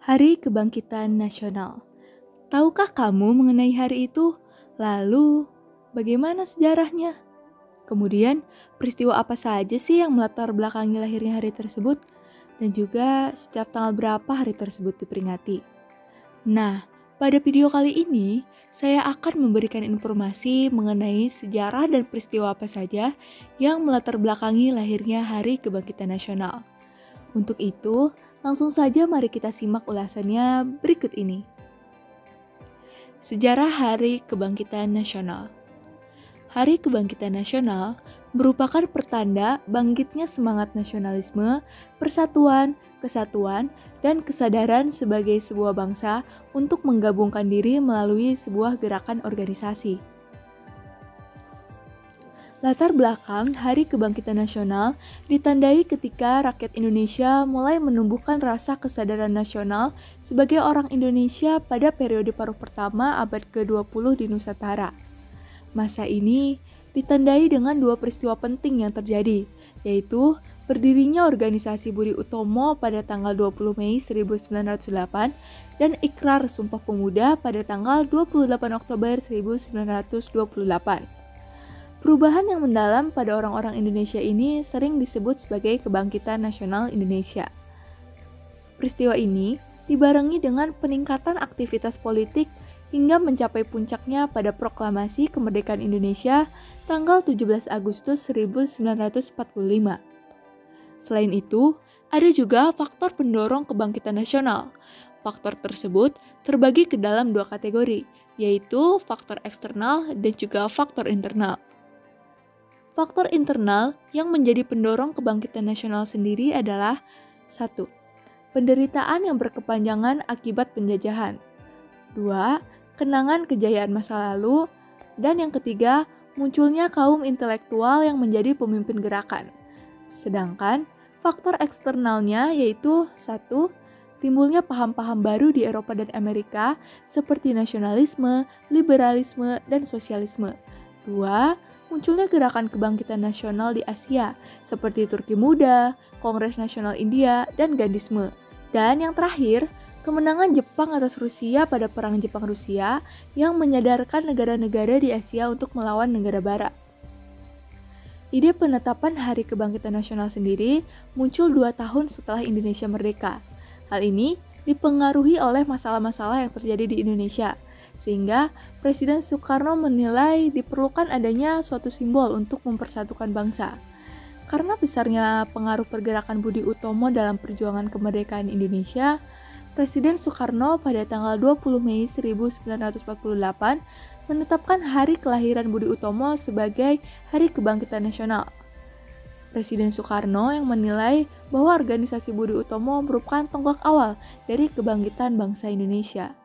Hari Kebangkitan Nasional. Tahukah kamu mengenai hari itu? Lalu, bagaimana sejarahnya? Kemudian, peristiwa apa saja sih yang melatar belakangi lahirnya hari tersebut? Dan juga setiap tanggal berapa hari tersebut diperingati? Nah, pada video kali ini, saya akan memberikan informasi mengenai sejarah dan peristiwa apa saja yang melatar belakangi lahirnya Hari Kebangkitan Nasional. Untuk itu, langsung saja mari kita simak ulasannya berikut ini. Sejarah Hari Kebangkitan Nasional. Hari Kebangkitan Nasional merupakan pertanda bangkitnya semangat nasionalisme, persatuan, kesatuan, dan kesadaran sebagai sebuah bangsa untuk menggabungkan diri melalui sebuah gerakan organisasi. Latar belakang Hari Kebangkitan Nasional ditandai ketika rakyat Indonesia mulai menumbuhkan rasa kesadaran nasional sebagai orang Indonesia pada periode paruh pertama abad ke-20 di Nusantara. Masa ini ditandai dengan dua peristiwa penting yang terjadi, yaitu berdirinya organisasi Budi Utomo pada tanggal 20 Mei 1908 dan Ikrar Sumpah Pemuda pada tanggal 28 Oktober 1928. Perubahan yang mendalam pada orang-orang Indonesia ini sering disebut sebagai Kebangkitan Nasional Indonesia. Peristiwa ini dibarengi dengan peningkatan aktivitas politik hingga mencapai puncaknya pada Proklamasi Kemerdekaan Indonesia tanggal 17 Agustus 1945. Selain itu, ada juga faktor pendorong kebangkitan nasional. Faktor tersebut terbagi ke dalam dua kategori, yaitu faktor eksternal dan juga faktor internal. Faktor internal yang menjadi pendorong kebangkitan nasional sendiri adalah 1. Penderitaan yang berkepanjangan akibat penjajahan. 2. Kenangan kejayaan masa lalu. Dan yang ketiga, munculnya kaum intelektual yang menjadi pemimpin gerakan. Sedangkan faktor eksternalnya yaitu 1. Timbulnya paham-paham baru di Eropa dan Amerika seperti nasionalisme, liberalisme, dan sosialisme. 2. Munculnya gerakan kebangkitan nasional di Asia seperti Turki Muda, Kongres Nasional India, dan Gandhisme. Dan yang terakhir, kemenangan Jepang atas Rusia pada Perang Jepang-Rusia yang menyadarkan negara-negara di Asia untuk melawan negara Barat. Ide penetapan Hari Kebangkitan Nasional sendiri muncul 2 tahun setelah Indonesia merdeka. Hal ini dipengaruhi oleh masalah-masalah yang terjadi di Indonesia, sehingga Presiden Soekarno menilai diperlukan adanya suatu simbol untuk mempersatukan bangsa. Karena besarnya pengaruh pergerakan Budi Utomo dalam perjuangan kemerdekaan Indonesia, Presiden Soekarno pada tanggal 20 Mei 1948 menetapkan hari kelahiran Budi Utomo sebagai Hari Kebangkitan Nasional. Presiden Soekarno yang menilai bahwa organisasi Budi Utomo merupakan tonggak awal dari kebangkitan bangsa Indonesia.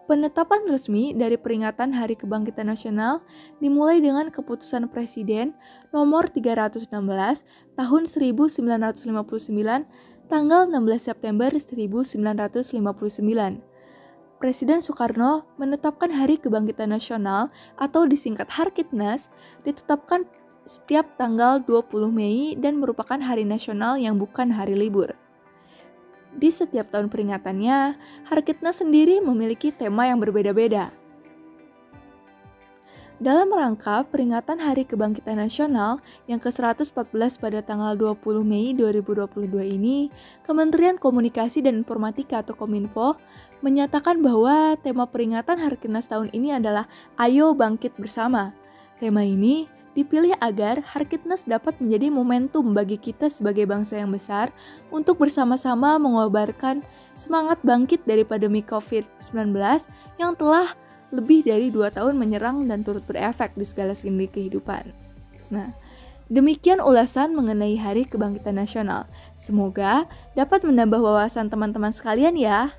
Penetapan resmi dari peringatan Hari Kebangkitan Nasional dimulai dengan keputusan Presiden nomor 316 tahun 1959 tanggal 16 September 1959. Presiden Soekarno menetapkan Hari Kebangkitan Nasional atau disingkat Harkitnas ditetapkan setiap tanggal 20 Mei dan merupakan hari nasional yang bukan hari libur. Di setiap tahun peringatannya, Harkitnas sendiri memiliki tema yang berbeda-beda. Dalam rangka peringatan Hari Kebangkitan Nasional yang ke-114 pada tanggal 20 Mei 2022 ini, Kementerian Komunikasi dan Informatika atau Kominfo menyatakan bahwa tema peringatan Harkitnas tahun ini adalah Ayo Bangkit Bersama. Tema ini dipilih agar Harkitnas dapat menjadi momentum bagi kita sebagai bangsa yang besar untuk bersama-sama mengobarkan semangat bangkit dari pandemi COVID-19 yang telah lebih dari 2 tahun menyerang dan turut berefek di segala sendi kehidupan. Nah, demikian ulasan mengenai Hari Kebangkitan Nasional. Semoga dapat menambah wawasan teman-teman sekalian ya.